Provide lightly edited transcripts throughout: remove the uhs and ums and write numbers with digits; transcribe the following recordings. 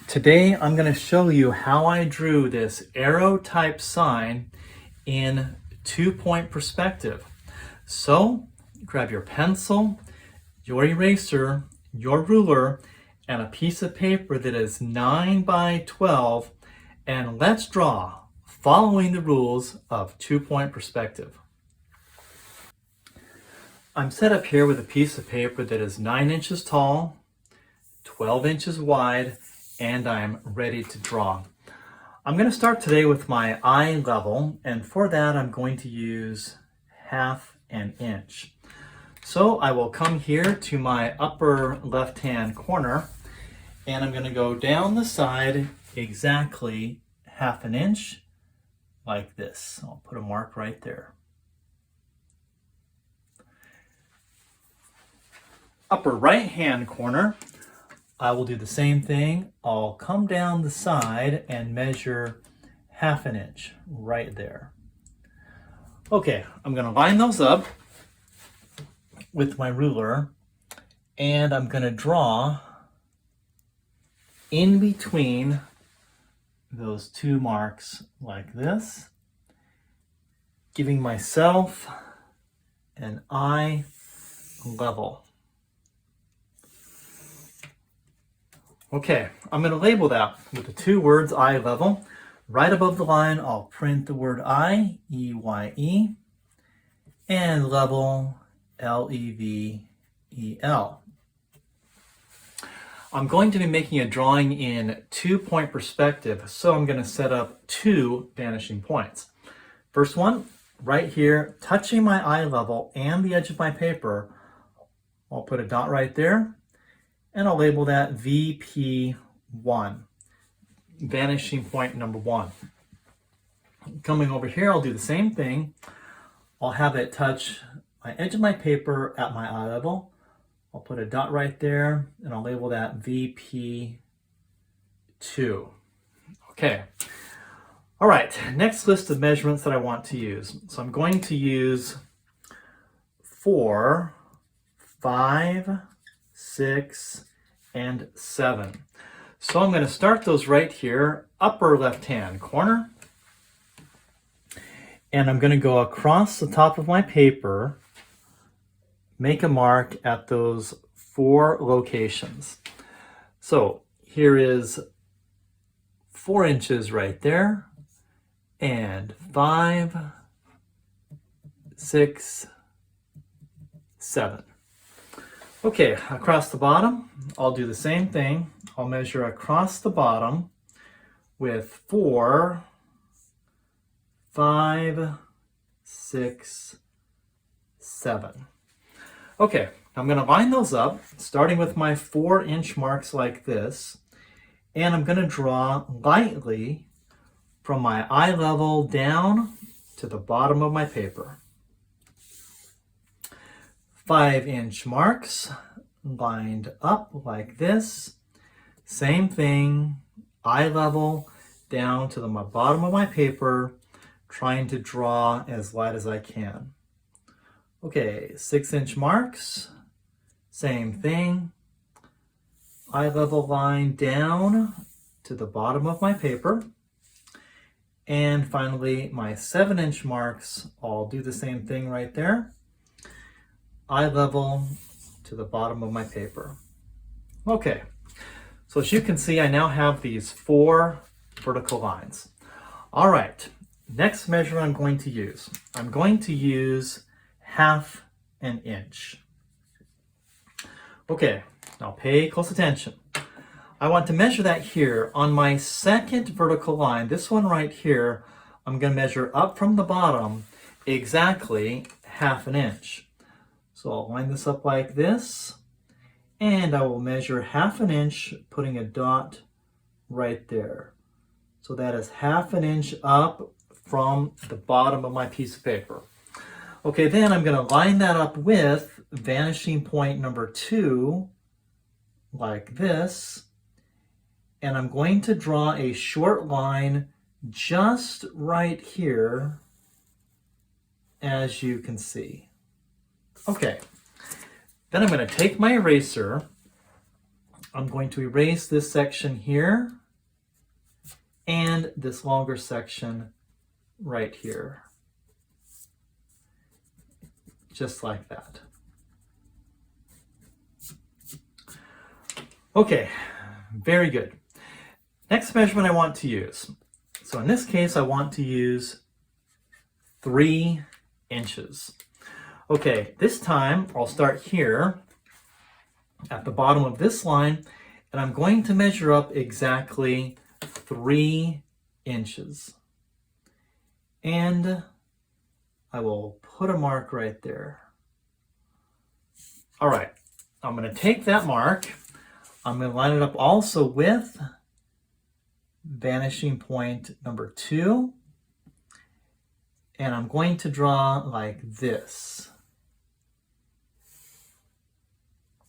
Today I'm going to show you how I drew this arrow type sign in 2-point perspective. So grab your pencil, your eraser, your ruler, and a piece of paper that is 9 by 12, and let's draw following the rules of 2-point perspective. I'm set up here with a piece of paper that is 9 inches tall, 12 inches wide, and I'm ready to draw. I'm going to start today with my eye level, and for that I'm going to use 1/2 inch. So I will come here to my upper left hand corner, and I'm going to go down the side exactly 1/2 inch like this. I'll put a mark right there. Upper right hand corner, I will do the same thing. I'll come down the side and measure 1/2 inch right there. Okay, I'm going to line those up with my ruler, and I'm going to draw in between those two marks like this, giving myself an eye level. Okay, I'm going to label that with the two words eye level. Right above the line, I'll print the word eye, E-Y-E, and level, L-E-V-E-L. I'm going to be making a drawing in 2-point perspective, so I'm going to set up 2 vanishing points. First one, right here, touching my eye level and the edge of my paper, I'll put a dot right there, and I'll label that VP1, vanishing point number 1. Coming over here, I'll do the same thing. I'll have it touch my edge of my paper at my eye level. I'll put a dot right there, and I'll label that VP2. Okay. All right, next list of measurements that I want to use. So I'm going to use 4, 5, 6, and 7. So I'm going to start those right here, upper left hand corner, and I'm going to go across the top of my paper, make a mark at those 4 locations. So here is 4 inches right there, and 5, 6, 7. Okay, across the bottom, I'll do the same thing. I'll measure across the bottom with 4, 5, 6, 7. Okay, I'm going to line those up, starting with my 4-inch marks like this, and I'm going to draw lightly from my eye level down to the bottom of my paper. 5-inch marks lined up like this. Same thing, eye level down to the bottom of my paper, trying to draw as light as I can. Okay, 6-inch marks, same thing, eye level line down to the bottom of my paper. And finally, my 7-inch marks, I'll do the same thing right there. Eye level to the bottom of my paper. Okay, so as you can see, I now have these 4 vertical lines. All right, next measure I'm going to use. I'm going to use 1/2 inch. Okay, now pay close attention. I want to measure that here on my second vertical line, this one right here. I'm going to measure up from the bottom exactly 1/2 inch. So I'll line this up like this, and I will measure 1/2 inch, putting a dot right there. So that is 1/2 inch up from the bottom of my piece of paper. Okay, then I'm going to line that up with vanishing point number 2, like this, and I'm going to draw a short line just right here, as you can see. Okay, then I'm going to take my eraser, I'm going to erase this section here and this longer section right here. Just like that. Okay, very good. Next measurement I want to use. So in this case, I want to use 3 inches. Okay, this time I'll start here at the bottom of this line, and I'm going to measure up exactly 3 inches. And I will put a mark right there. All right, I'm going to take that mark. I'm going to line it up also with vanishing point number 2. And I'm going to draw like this.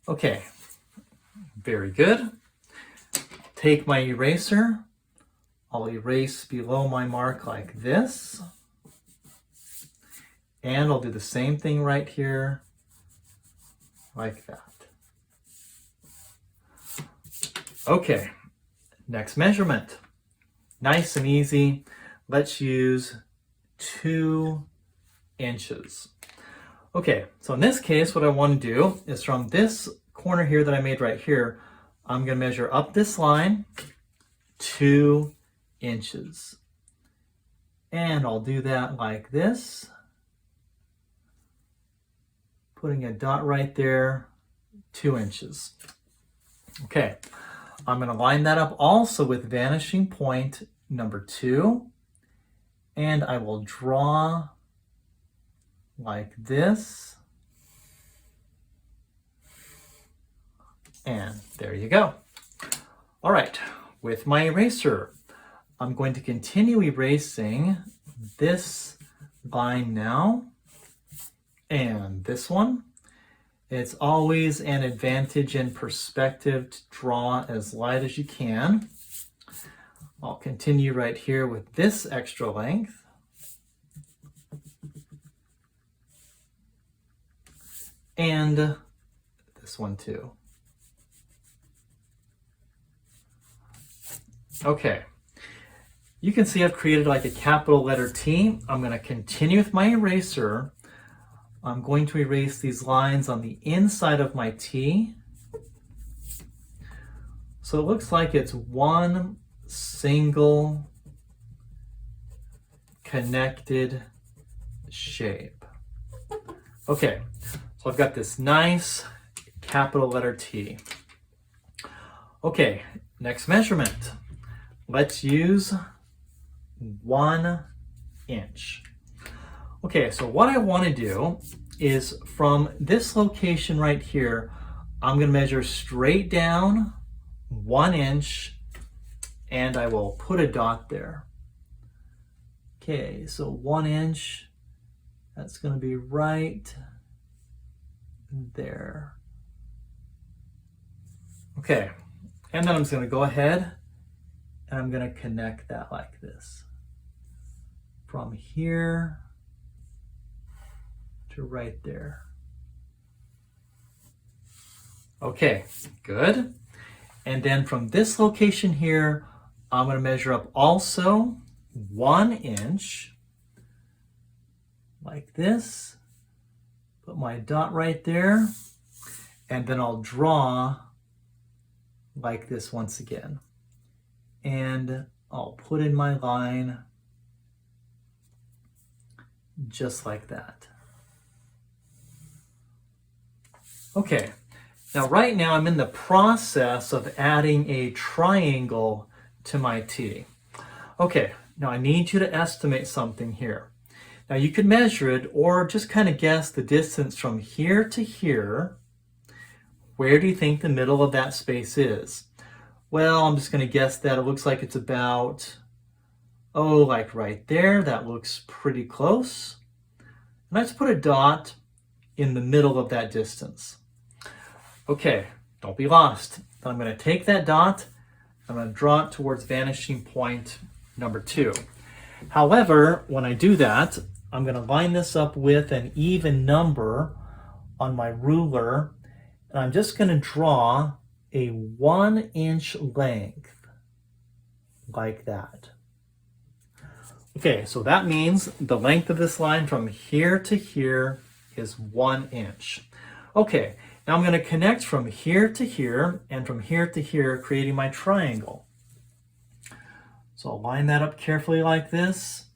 Okay, very good. Take my eraser. I'll erase below my mark like this. And I'll do the same thing right here, like that. Okay, next measurement. Nice and easy. Let's use 2 inches. Okay, so in this case, what I want to do is from this corner here that I made right here, I'm going to measure up this line 2 inches. And I'll do that like this. Putting a dot right there, 2 inches. Okay, I'm going to line that up also with vanishing point number 2. And I will draw like this. And there you go. All right, with my eraser, I'm going to continue erasing this line now and this one. It's always an advantage in perspective to draw as light as you can. I'll continue right here with this extra length. And this one too. Okay. You can see I've created like a capital letter T. I'm going to continue with my eraser. I'm going to erase these lines on the inside of my T. So it looks like it's one single connected shape. Okay, so I've got this nice capital letter T. Okay, next measurement. Let's use 1 inch. Okay, so what I want to do is from this location right here, I'm going to measure straight down 1 inch and I will put a dot there. Okay, so 1 inch, that's going to be right there. Okay, and then I'm just going to go ahead and I'm going to connect that like this. From here to right there. Okay, good. And then from this location here, I'm going to measure up also 1 inch, like this. Put my dot right there, and then I'll draw like this once again. And I'll put in my line just like that. Okay, now right now I'm in the process of adding a triangle to my T. Okay, now I need you to estimate something here. Now you could measure it or just kind of guess the distance from here to here. Where do you think the middle of that space is? Well, I'm just going to guess that it looks like it's about, like right there. That looks pretty close. And let's put a dot in the middle of that distance. Okay, don't be lost. I'm going to take that dot, I'm going to draw it towards vanishing point number 2. However, when I do that, I'm going to line this up with an even number on my ruler, and I'm just going to draw a 1-inch length, like that. Okay, so that means the length of this line from here to here is 1 inch. Okay, now I'm going to connect from here to here and from here to here, creating my triangle. So I'll line that up carefully like this,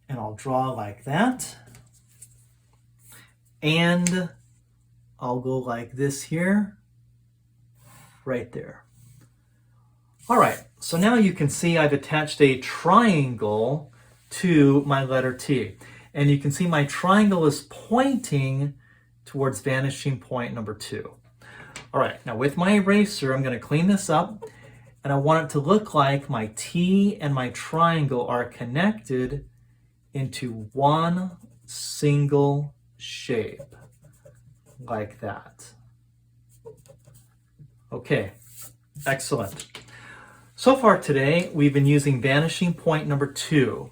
and I'll draw like that, and I'll go like this here, right there. All right, so now you can see I've attached a triangle to my letter T. And you can see my triangle is pointing towards vanishing point number 2. All right, now with my eraser, I'm going to clean this up, and I want it to look like my T and my triangle are connected into one single shape, like that. Okay, excellent. So far today, we've been using vanishing point number 2.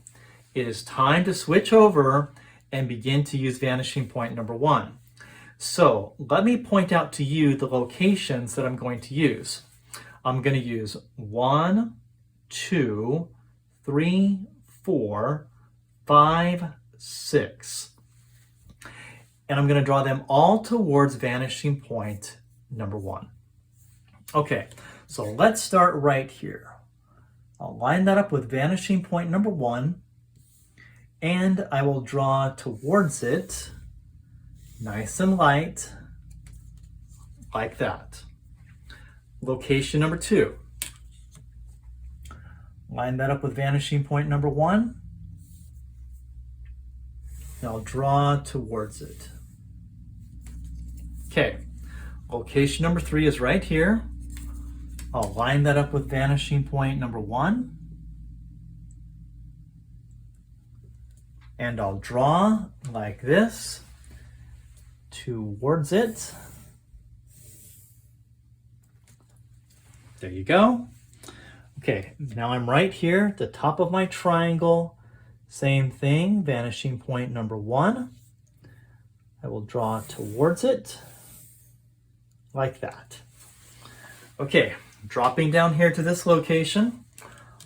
It is time to switch over and begin to use vanishing point number 1. So let me point out to you the locations that I'm going to use. I'm going to use 1, 2, 3, 4, 5, 6. And I'm going to draw them all towards vanishing point number 1. Okay, so let's start right here. I'll line that up with vanishing point number 1, and I will draw towards it, nice and light, like that. Location number 2. Line that up with vanishing point number 1, and I'll draw towards it. Okay, location number 3 is right here. I'll line that up with vanishing point number 1, and I'll draw like this towards it. There you go. Okay, now I'm right here at the top of my triangle. Same thing, vanishing point number 1. I will draw towards it like that. Okay, dropping down here to this location,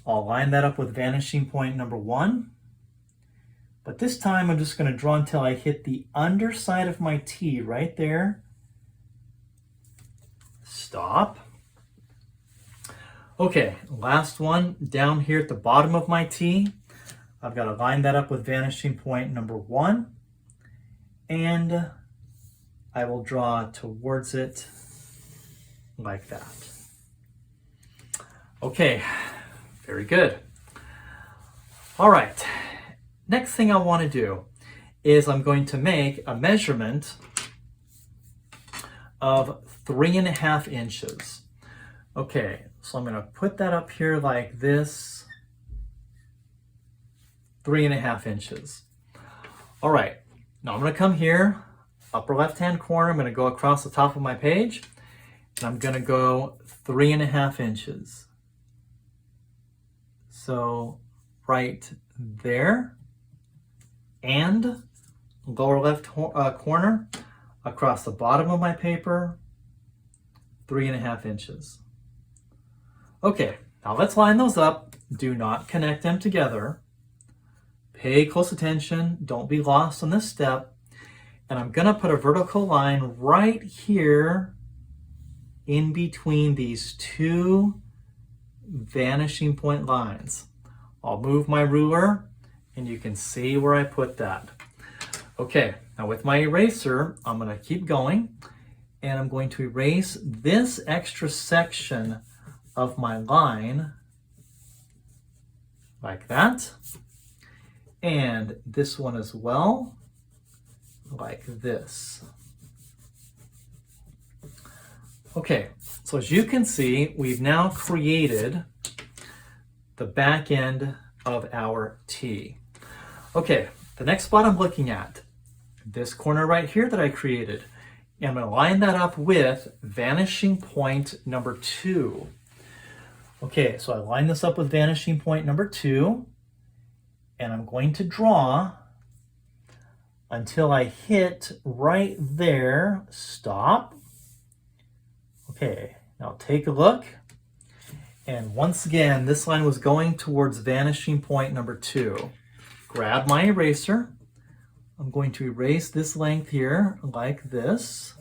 I'll line that up with vanishing point number 1. But this time I'm just going to draw until I hit the underside of my T right there. Stop. Okay, last one down here at the bottom of my T. I've got to line that up with vanishing point number 1. And I will draw towards it like that. Okay, very good. All right, next thing I want to do is I'm going to make a measurement of 3.5 inches. Okay, so I'm going to put that up here like this, 3.5 inches. All right, now I'm going to come here, upper left-hand corner, I'm going to go across the top of my page, and I'm going to go 3.5 inches. So right there, and lower left corner, across the bottom of my paper, 3.5 inches. Okay, now let's line those up. Do not connect them together. Pay close attention. Don't be lost on this step. And I'm going to put a vertical line right here in between these two vanishing point lines. I'll move my ruler and you can see where I put that. Okay, now with my eraser, I'm going to keep going and I'm going to erase this extra section of my line like that, and this one as well, like this. Okay, so as you can see, we've now created the back end of our T. Okay, the next spot I'm looking at, this corner right here that I created, and I'm going to line that up with vanishing point number 2. Okay, so I line this up with vanishing point number 2, and I'm going to draw until I hit right there, stop, Okay, now take a look. And once again, this line was going towards vanishing point number 2. Grab my eraser. I'm going to erase this length here like this.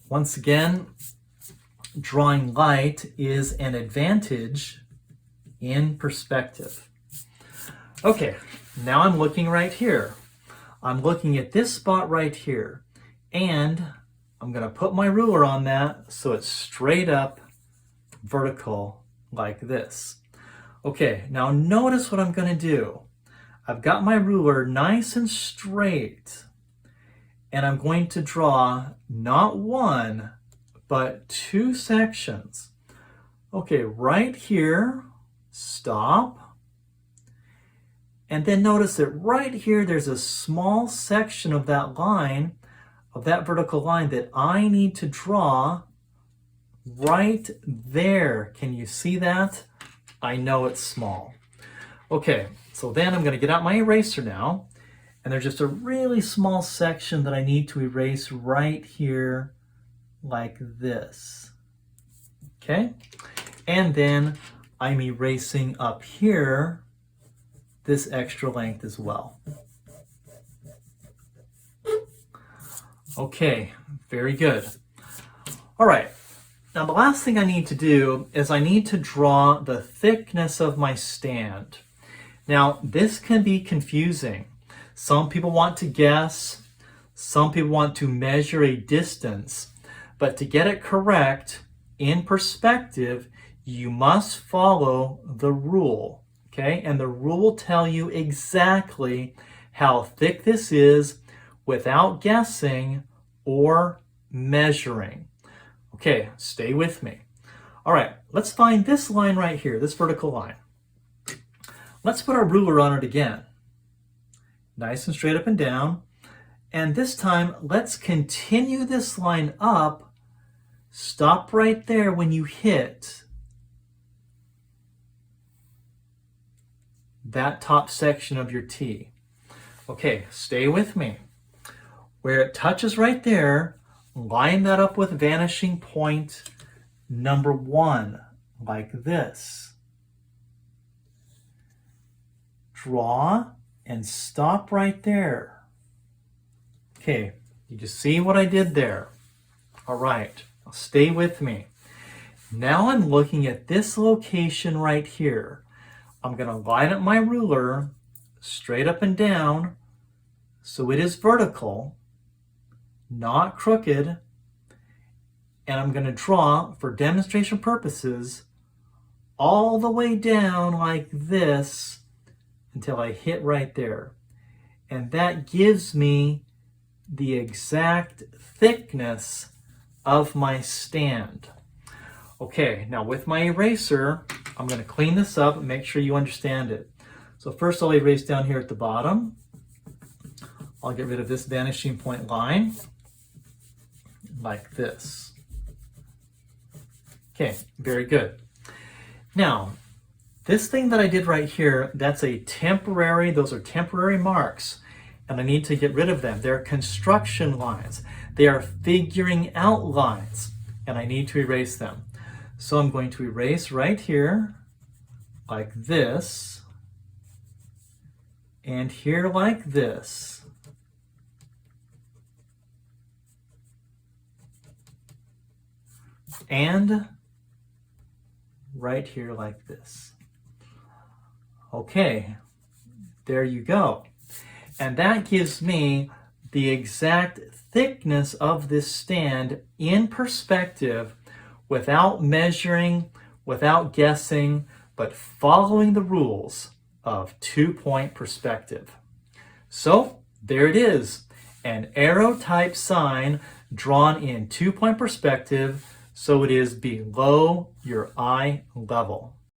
Once again, drawing light is an advantage in perspective. Okay, now I'm looking right here. I'm looking at this spot right here, and I'm going to put my ruler on that so it's straight up vertical like this. Okay, now notice what I'm going to do. I've got my ruler nice and straight, and I'm going to draw not one, but 2 sections. Okay, right here, stop. And then notice that right here, there's a small section of that line, of that vertical line that I need to draw right there. Can you see that? I know it's small. Okay, so then I'm going to get out my eraser now, and there's just a really small section that I need to erase right here like this. Okay, and then I'm erasing up here this extra length as well. Okay, very good. All right, now the last thing I need to do is I need to draw the thickness of my stand. Now, this can be confusing. Some people want to guess, some people want to measure a distance, but to get it correct in perspective, you must follow the rule, okay? And the rule will tell you exactly how thick this is without guessing or measuring. Okay, stay with me. All right, let's find this line right here, this vertical line. Let's put our ruler on it again. Nice and straight up and down. And this time, let's continue this line up. Stop right there when you hit that top section of your T. Okay, stay with me. Where it touches right there, line that up with vanishing point number 1, like this. Draw and stop right there. Okay, you just see what I did there? All right, now stay with me. Now I'm looking at this location right here. I'm going to line up my ruler straight up and down so it is vertical, not crooked, and I'm going to draw, for demonstration purposes, all the way down like this until I hit right there. And that gives me the exact thickness of my stand. Okay, now with my eraser, I'm going to clean this up and make sure you understand it. So first I'll erase down here at the bottom. I'll get rid of this vanishing point line like this. Okay, very good. Now, this thing that I did right here, those are temporary marks, and I need to get rid of them. They're construction lines. They are figuring out lines, and I need to erase them. So I'm going to erase right here, like this, and here like this. And right here like this. Okay, there you go. And that gives me the exact thickness of this stand in perspective without measuring, without guessing, but following the rules of 2-point perspective. So there it is, an arrow type sign drawn in 2-point perspective, so it is below your eye level.